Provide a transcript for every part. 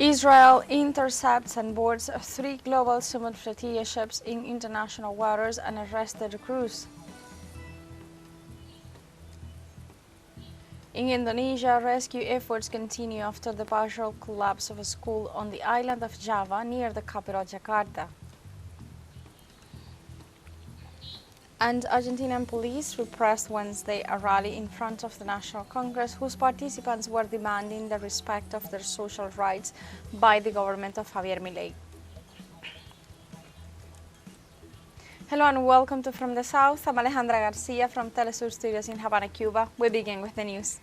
Israel intercepts and boards 3 Global Sumud Flotilla ships in international waters and arrested crews. In Indonesia, rescue efforts continue after the partial collapse of a school on the island of Java near the capital Jakarta. And Argentinian police repressed Wednesday a rally in front of the National Congress whose participants were demanding the respect of their social rights by the government of Javier Milei. Hello and welcome to From the South. I'm Alejandra Garcia from teleSUR Studios in Havana, Cuba. We begin with the news.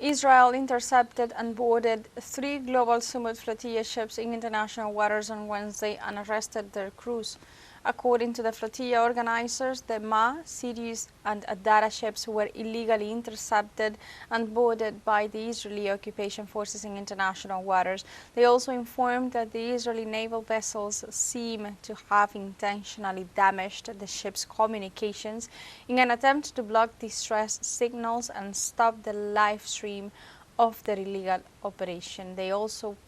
Israel intercepted and boarded 3 Global Sumud Flotilla ships in international waters on Wednesday and arrested their crews. According to the flotilla organizers, the Ma, Sirius and Adara ships were illegally intercepted and boarded by the Israeli occupation forces in international waters. They also informed that the Israeli naval vessels seem to have intentionally damaged the ship's communications in an attempt to block distress signals and stop the live stream of their illegal operation. They also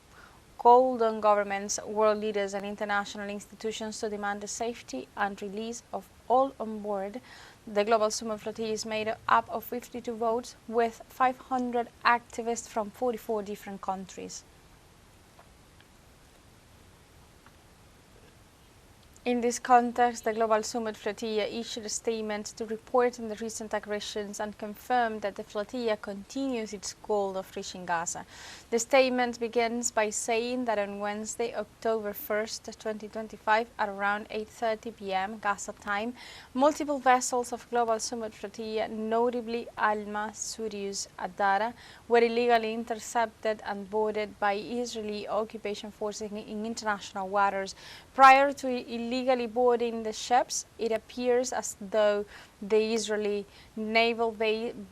called on governments, world leaders and international institutions to demand the safety and release of all on board. The Global Sumud Flotilla is made up of 52 boats with 500 activists from 44 different countries. In this context, the Global Sumud Flotilla issued a statement to report on the recent aggressions and confirmed that the flotilla continues its goal of reaching Gaza. The statement begins by saying that on Wednesday, October 1st, 2025, at around 8:30 p.m. Gaza time, multiple vessels of Global Sumud Flotilla, notably Alma, Sirius, Adara, were illegally intercepted and boarded by Israeli occupation forces in international waters. Prior to illegally boarding the ships, it appears as though the Israeli naval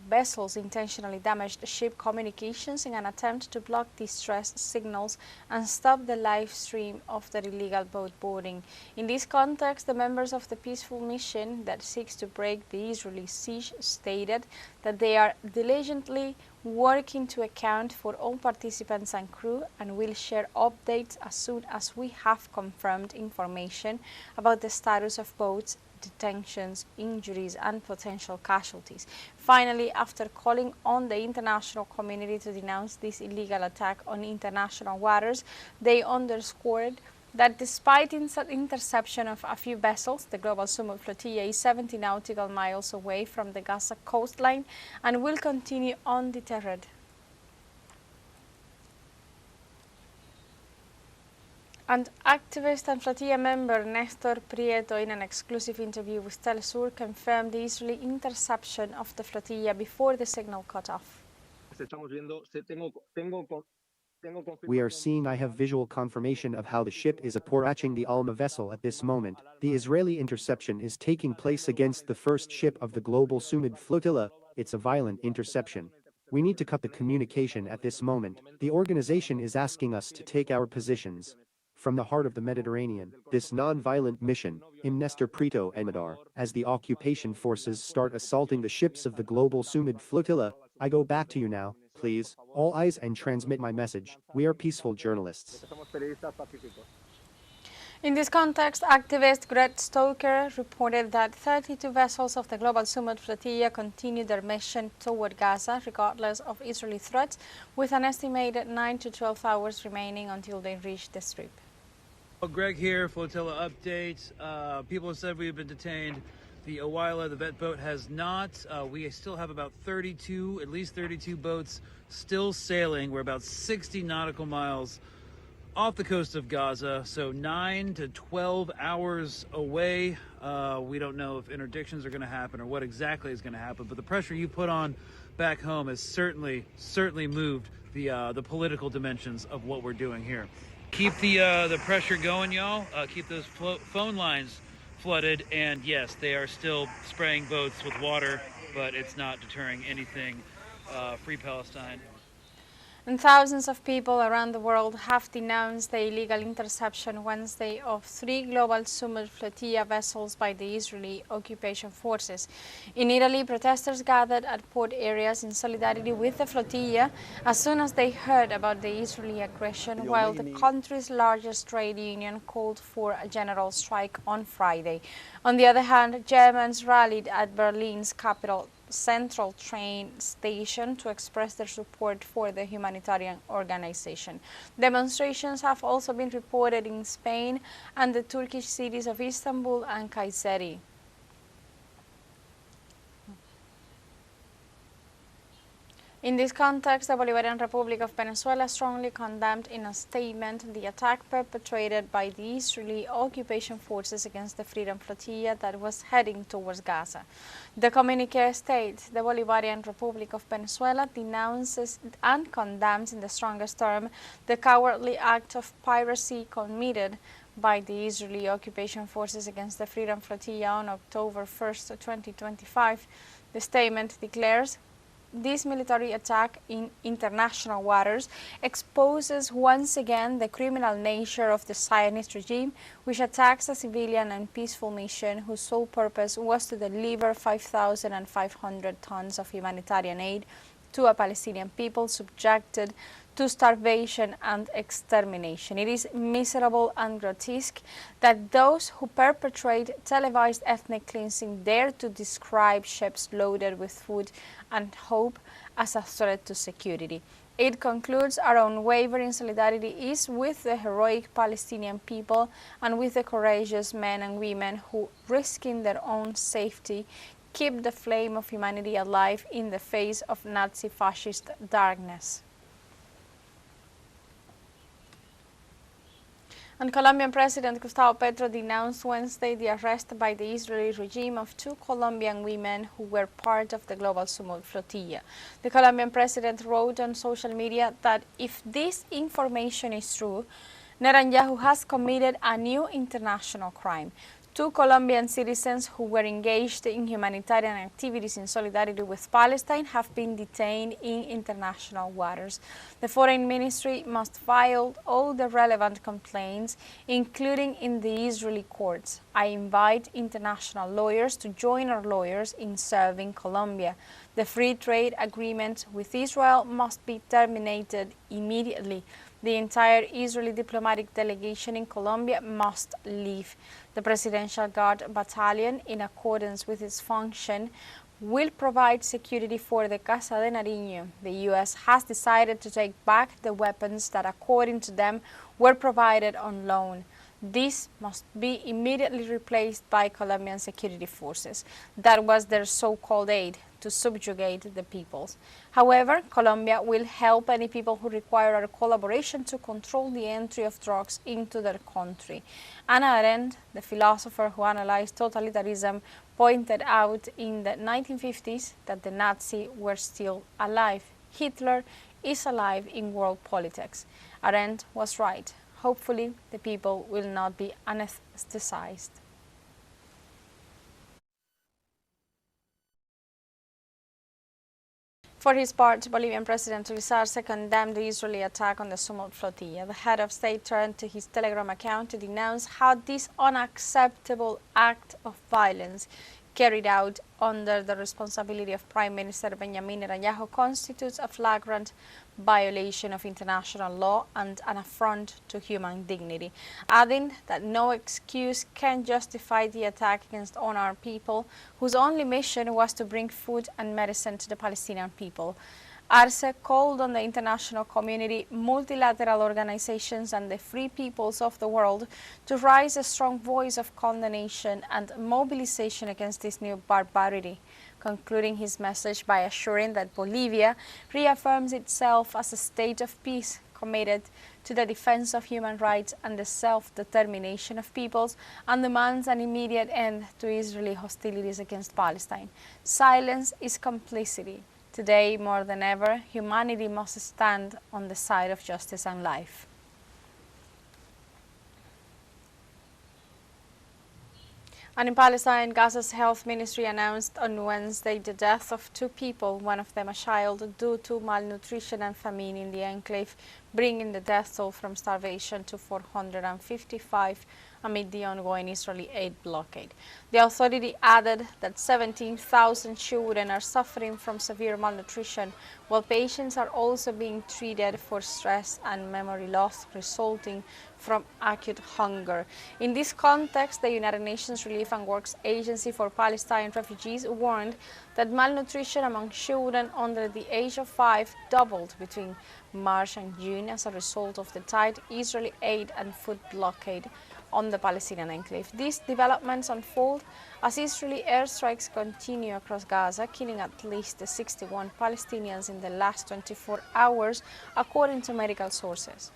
vessels intentionally damaged ship communications in an attempt to block distress signals and stop the live stream of their illegal boat boarding. In this context, the members of the peaceful mission that seeks to break the Israeli siege stated that they are diligently working to account for all participants and crew and will share updates as soon as we have confirmed information about the status of boats, detentions, injuries and potential casualties. Finally, after calling on the international community to denounce this illegal attack on international waters, they underscored that despite interception of a few vessels, the Global Sumud Flotilla is 70 nautical miles away from the Gaza coastline and will continue undeterred. And activist and flotilla member Nestor Prieto, in an exclusive interview with teleSUR, confirmed the Israeli interception of the flotilla before the signal cut off. I have visual confirmation of how the ship is approaching the Alma vessel at this moment. The Israeli interception is taking place against the first ship of the Global Sumud Flotilla. It's a violent interception. We need to cut the communication at this moment. The organization is asking us to take our positions. From the heart of the Mediterranean, this non-violent mission, Nestor Prieto Emadar, as the occupation forces start assaulting the ships of the Global Sumud Flotilla, I go back to you now, please, all eyes and transmit my message. We are peaceful journalists. In this context, activist Greg Stoker reported that 32 vessels of the Global Sumud Flotilla continue their mission toward Gaza, regardless of Israeli threats, with an estimated 9 to 12 hours remaining until they reach the Strip. Well, Greg here, Flotilla update. People have said we've been detained. The Owaila, the vet boat, has not. We still have about at least 32 boats still sailing. We're about 60 nautical miles off the coast of Gaza, so 9 to 12 hours away. We don't know if interdictions are going to happen or what exactly is going to happen, but the pressure you put on back home has certainly moved the political dimensions of what we're doing here. Keep the pressure going, y'all. Keep those phone lines flooded, and yes, they are still spraying boats with water, but it's not deterring anything. Free Palestine. And thousands of people around the world have denounced the illegal interception Wednesday of 3 Global Sumud Flotilla vessels by the Israeli occupation forces. In Italy, protesters gathered at port areas in solidarity with the flotilla as soon as they heard about the Israeli aggression, while the country's largest trade union called for a general strike on Friday. On the other hand, Germans rallied at Berlin's capital Central train station to express their support for the humanitarian organization. Demonstrations have also been reported in Spain and the Turkish cities of Istanbul and Kayseri. In this context, the Bolivarian Republic of Venezuela strongly condemned in a statement the attack perpetrated by the Israeli occupation forces against the Freedom Flotilla that was heading towards Gaza. The communique states the Bolivarian Republic of Venezuela denounces and condemns in the strongest term the cowardly act of piracy committed by the Israeli occupation forces against the Freedom Flotilla on October 1st, 2025. The statement declares, this military attack in international waters exposes once again the criminal nature of the Zionist regime, which attacks a civilian and peaceful mission whose sole purpose was to deliver 5,500 tons of humanitarian aid to a Palestinian people subjected to starvation and extermination. It is miserable and grotesque that those who perpetrate televised ethnic cleansing dare to describe ships loaded with food and hope as a threat to security. It concludes, our unwavering solidarity is with the heroic Palestinian people and with the courageous men and women who, risking their own safety, keep the flame of humanity alive in the face of Nazi-fascist darkness. And Colombian President Gustavo Petro denounced Wednesday the arrest by the Israeli regime of 2 Colombian women who were part of the Global Sumud Flotilla. The Colombian president wrote on social media that if this information is true, Netanyahu has committed a new international crime. 2 Colombian citizens who were engaged in humanitarian activities in solidarity with Palestine have been detained in international waters. The Foreign Ministry must file all the relevant complaints, including in the Israeli courts. I invite international lawyers to join our lawyers in serving Colombia. The free trade agreement with Israel must be terminated immediately. The entire Israeli diplomatic delegation in Colombia must leave. The Presidential Guard Battalion, in accordance with its function, will provide security for the Casa de Nariño. The U.S. has decided to take back the weapons that, according to them, were provided on loan. This must be immediately replaced by Colombian security forces. That was their so-called aid to subjugate the peoples. However, Colombia will help any people who require our collaboration to control the entry of drugs into their country. Hannah Arendt, the philosopher who analyzed totalitarianism, pointed out in the 1950s that the Nazis were still alive. Hitler is alive in world politics. Arendt was right. Hopefully, the people will not be anesthetized. For his part, Bolivian President Luis Arce condemned the Israeli attack on the Sumud Flotilla. The head of state turned to his Telegram account to denounce how this unacceptable act of violence carried out under the responsibility of Prime Minister Benjamin Netanyahu constitutes a flagrant violation of international law and an affront to human dignity, adding that no excuse can justify the attack against unarmed people whose only mission was to bring food and medicine to the Palestinian people. Arce called on the international community, multilateral organizations and the free peoples of the world to raise a strong voice of condemnation and mobilization against this new barbarity, concluding his message by assuring that Bolivia reaffirms itself as a state of peace committed to the defense of human rights and the self-determination of peoples, and demands an immediate end to Israeli hostilities against Palestine. Silence is complicity. Today, more than ever, humanity must stand on the side of justice and life. And in Palestine, Gaza's health ministry announced on Wednesday the death of 2 people, one of them a child, due to malnutrition and famine in the enclave, bringing the death toll from starvation to 455 amid the ongoing Israeli aid blockade. The authority added that 17,000 children are suffering from severe malnutrition, while patients are also being treated for stress and memory loss resulting from acute hunger. In this context, the United Nations Relief and Works Agency for Palestine Refugees warned that malnutrition among children under the age of 5 doubled between March and June as a result of the tight Israeli aid and food blockade on the Palestinian enclave. These developments unfold as Israeli airstrikes continue across Gaza, killing at least 61 Palestinians in the last 24 hours, according to medical sources.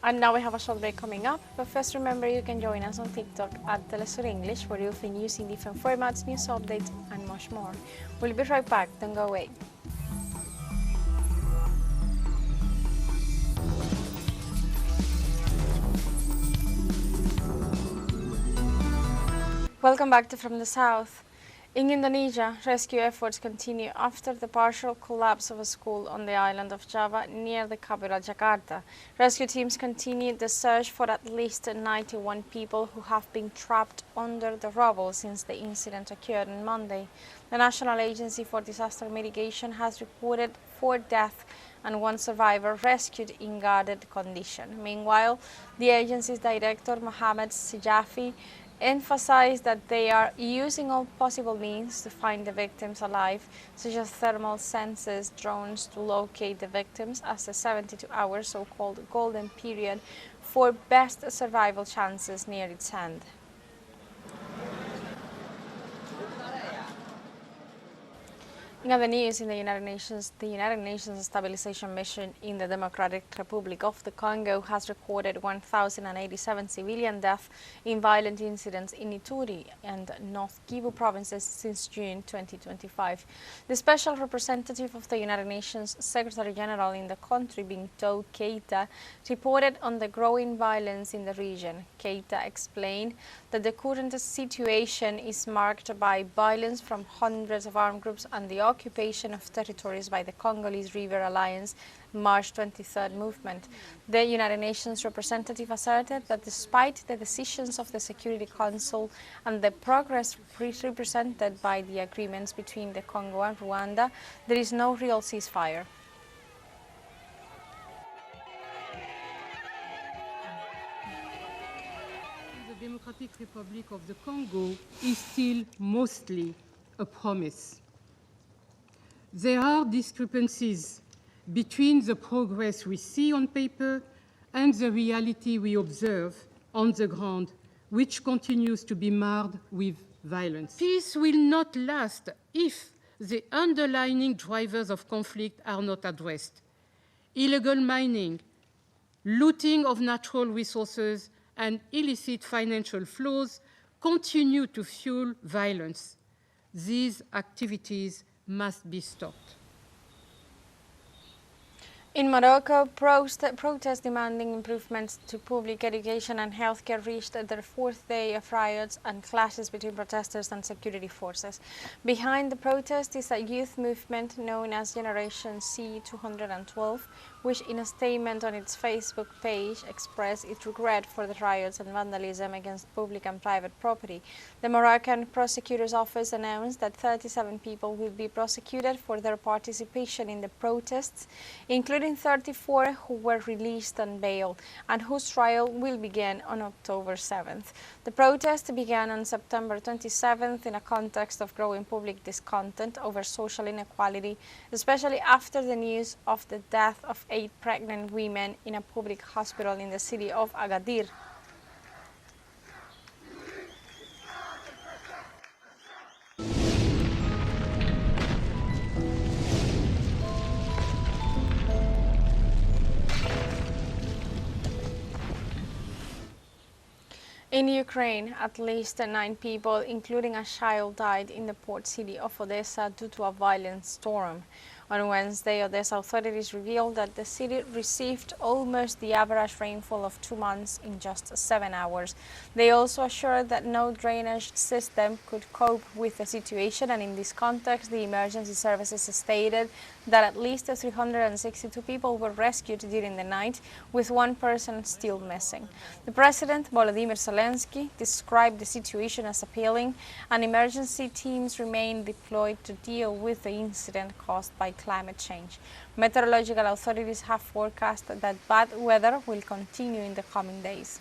And now we have a short break coming up, but first remember you can join us on TikTok at teleSUR English, where you'll find news in different formats, news updates and much more. We'll be right back, don't go away. Welcome back to From the South. In Indonesia, rescue efforts continue after the partial collapse of a school on the island of Java near the capital Jakarta. Rescue teams continued the search for at least 91 people who have been trapped under the rubble since the incident occurred on Monday. The National Agency for Disaster Mitigation has reported 4 deaths and 1 survivor rescued in guarded condition. Meanwhile, the agency's director, Mohammed Sijafi, emphasized that they are using all possible means to find the victims alive, such as thermal sensors, drones to locate the victims as the 72-hour so-called golden period for best survival chances near its end. In other news, in the United Nations Stabilization Mission in the Democratic Republic of the Congo has recorded 1,087 civilian deaths in violent incidents in Ituri and North Kivu provinces since June 2025. The special representative of the United Nations Secretary General in the country, Bintou Keita, reported on the growing violence in the region. Keita explained that the current situation is marked by violence from hundreds of armed groups and the occupation of territories by the Congolese River Alliance March 23rd movement. The United Nations representative asserted that despite the decisions of the Security Council and the progress represented by the agreements between the Congo and Rwanda, there is no real ceasefire. The Democratic Republic of the Congo is still mostly a promise. There are discrepancies between the progress we see on paper and the reality we observe on the ground, which continues to be marred with violence. Peace will not last if the underlying drivers of conflict are not addressed. Illegal mining, looting of natural resources, and illicit financial flows continue to fuel violence. These activities must be stopped. In Morocco, protests demanding improvements to public education and healthcare reached their 4th day of riots and clashes between protesters and security forces. Behind the protest is a youth movement known as Generation C 212, which in a statement on its Facebook page expressed its regret for the riots and vandalism against public and private property. The Moroccan prosecutor's office announced that 37 people will be prosecuted for their participation in the protests, including 34 who were released on bail and whose trial will begin on October 7th. The protest began on September 27th in a context of growing public discontent over social inequality, especially after the news of the death of 8 pregnant women in a public hospital in the city of Agadir. In Ukraine, at least 9 people, including a child, died in the port city of Odessa due to a violent storm. On Wednesday, Odessa authorities revealed that the city received almost the average rainfall of 2 months in just 7 hours. They also assured that no drainage system could cope with the situation, and in this context, the emergency services stated that at least 362 people were rescued during the night, with one person still missing. The President, Volodymyr Zelensky, described the situation as appalling, and emergency teams remain deployed to deal with the incident caused by climate change. Meteorological authorities have forecasted that bad weather will continue in the coming days.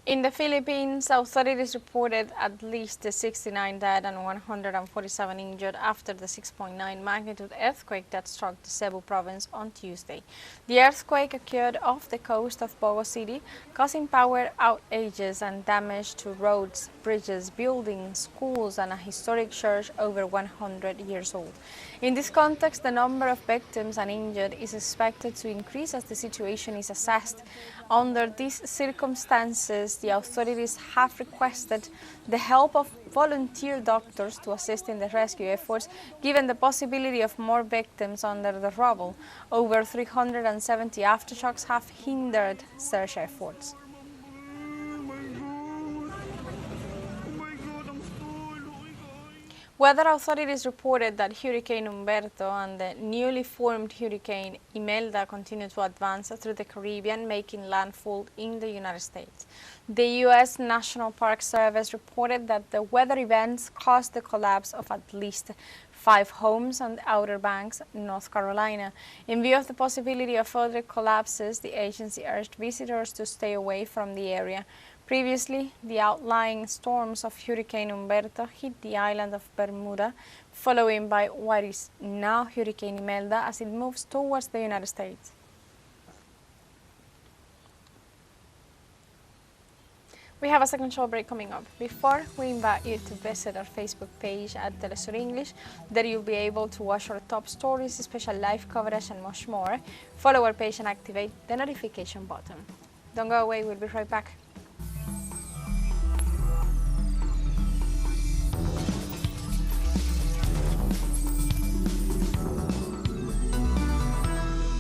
In the Philippines, authorities reported at least 69 dead and 147 injured after the 6.9 magnitude earthquake that struck the Cebu province on Tuesday. The earthquake occurred off the coast of Bogo City, causing power outages and damage to roads, bridges, buildings, schools, and a historic church over 100 years old. In this context, the number of victims and injured is expected to increase as the situation is assessed. Under these circumstances, the authorities have requested the help of volunteer doctors to assist in the rescue efforts, given the possibility of more victims under the rubble. Over 370 aftershocks have hindered search efforts. Weather authorities reported that Hurricane Humberto and the newly formed Hurricane Imelda continue to advance through the Caribbean, making landfall in the United States. The U.S. National Park Service reported that the weather events caused the collapse of at least 5 homes on the Outer Banks, North Carolina. In view of the possibility of further collapses, the agency urged visitors to stay away from the area. Previously, the outlying storms of Hurricane Humberto hit the island of Bermuda, following by what is now Hurricane Imelda as it moves towards the United States. We have a second show break coming up. Before, we invite you to visit our Facebook page at teleSUR English. There you'll be able to watch our top stories, special live coverage, and much more. Follow our page and activate the notification button. Don't go away, we'll be right back.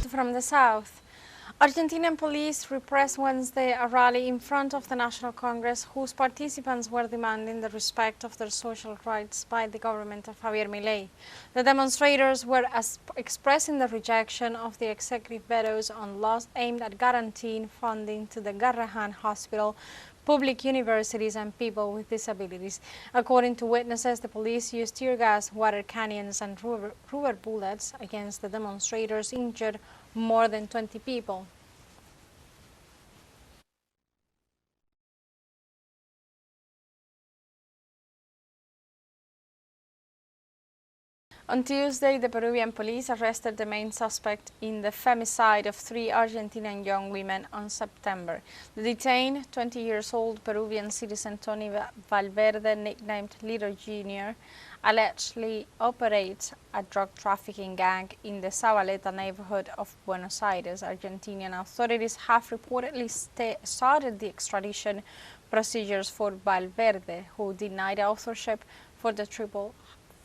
From the south, Argentinian police repressed Wednesday a rally in front of the National Congress whose participants were demanding the respect of their social rights by the government of Javier Milei. The demonstrators were expressing the rejection of the executive vetoes on laws aimed at guaranteeing funding to the Garrahan Hospital, public universities, and people with disabilities. According to witnesses, the police used tear gas, water cannons, and rubber bullets against the demonstrators, injured more than 20 people. On Tuesday, the Peruvian police arrested the main suspect in the femicide of 3 Argentinian young women on September. The detained 20-year-old Peruvian citizen Tony Valverde, nicknamed Little Jr., allegedly operates a drug trafficking gang in the Zabaleta neighborhood of Buenos Aires. Argentinian authorities have reportedly started the extradition procedures for Valverde, who denied authorship for the triple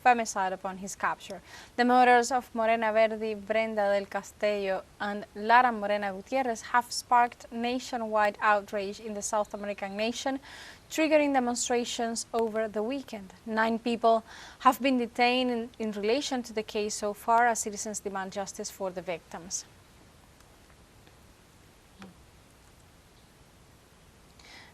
femicide upon his capture. The murders of Morena Verdi, Brenda del Castillo, and Lara Morena Gutierrez have sparked nationwide outrage in the South American nation, triggering demonstrations over the weekend. 9 people have been detained in relation to the case so far as citizens demand justice for the victims.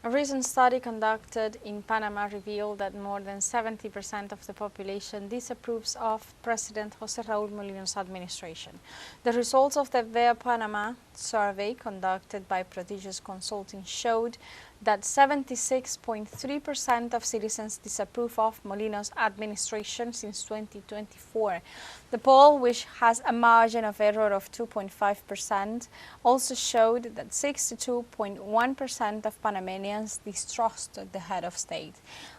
A recent study conducted in Panama revealed that more than 70% of the population disapproves of President José Raúl Mulino's administration. The results of the Vea Panama survey conducted by Prodigious Consulting showed that 76.3% of citizens disapprove of Mulino's administration since 2024. The poll, which has a margin of error of 2.5%, also showed that 62.1% of Panamanians distrusted the head of state.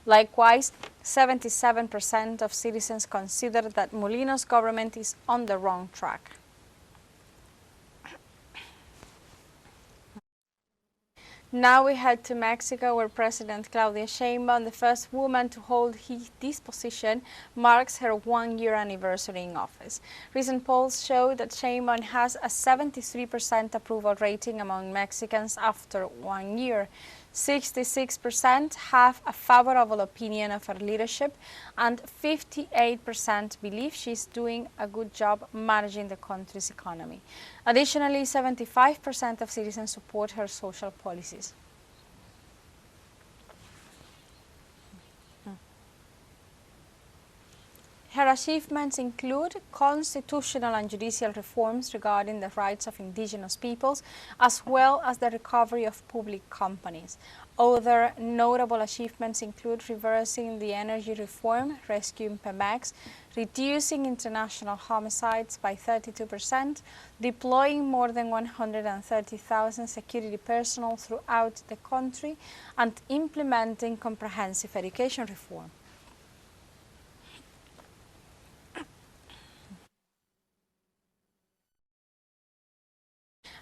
Likewise, 77% of citizens consider that Mulino's government is on the wrong track. Now we head to Mexico, where President Claudia Sheinbaum, the first woman to hold this position, marks her one-year anniversary in office. Recent polls show that Sheinbaum has a 73% approval rating among Mexicans after 1 year. 66% have a favorable opinion of her leadership, and 58% believe she's doing a good job managing the country's economy. Additionally, 75% of citizens support her social policies. Her achievements include constitutional and judicial reforms regarding the rights of indigenous peoples, as well as the recovery of public companies. Other notable achievements include reversing the energy reform, rescuing Pemex, reducing international homicides by 32%, deploying more than 130,000 security personnel throughout the country, and implementing comprehensive education reform.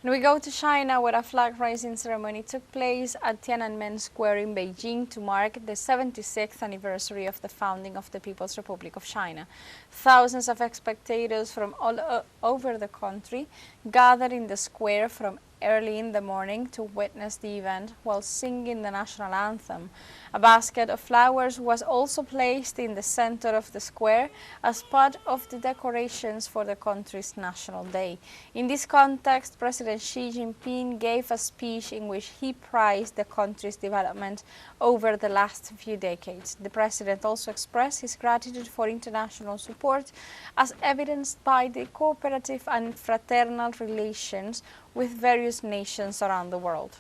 And we go to China, where a flag-raising ceremony took place at Tiananmen Square in Beijing to mark the 76th anniversary of the founding of the People's Republic of China. Thousands of spectators from all over the country gathered in the square from early in the morning to witness the event while singing the national anthem. A basket of flowers was also placed in the center of the square as part of the decorations for the country's National Day. In this context, President Xi Jinping gave a speech in which he praised the country's development over the last few decades. The president also expressed his gratitude for international support, as evidenced by the cooperative and fraternal relations with various nations around the world.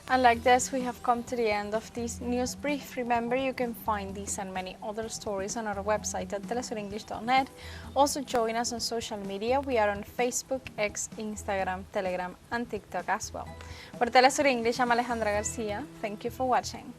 And like this, we have come to the end of this news brief. Remember, you can find these and many other stories on our website at telesurenglish.net. Also join us on social media. We are on Facebook, X, Instagram, Telegram, and TikTok as well. For Telesur English, I'm Alejandra Garcia. Thank you for watching.